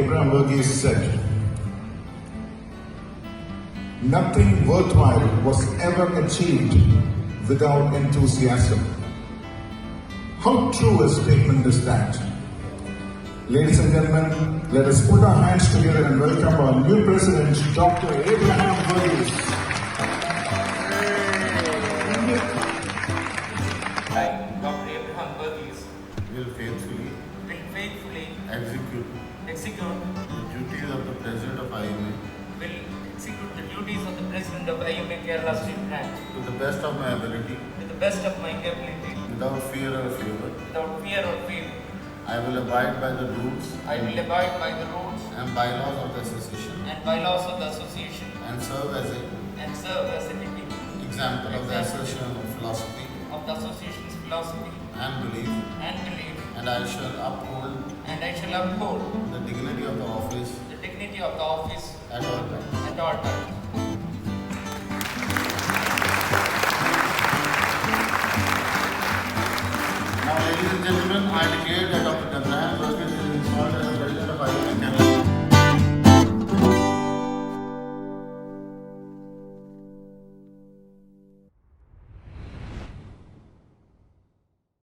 Abraham Varghese said, "Nothing worthwhile was ever achieved without enthusiasm." How true a statement is that? Ladies and gentlemen, let us put our hands together and welcome our new president, Dr. Abraham Varghese. I, Dr. Abraham Varghese, will faithfully execute the duties of the President of IMA the duties of the President of IMA Kerala State Branch to the best of my ability, to the best of my ability, without fear or favor. without fear or favor. I will abide by the rules I will abide by the rules and bylaws of the association and bylaws of the association and serve as an an example of the association of philosophy of the association's philosophy and belief, and belief, and I shall uphold and I shall uphold the dignity of the office the dignity of the office at all times. at all times. Now, ladies and gentlemen, I declare that Dr. Abraham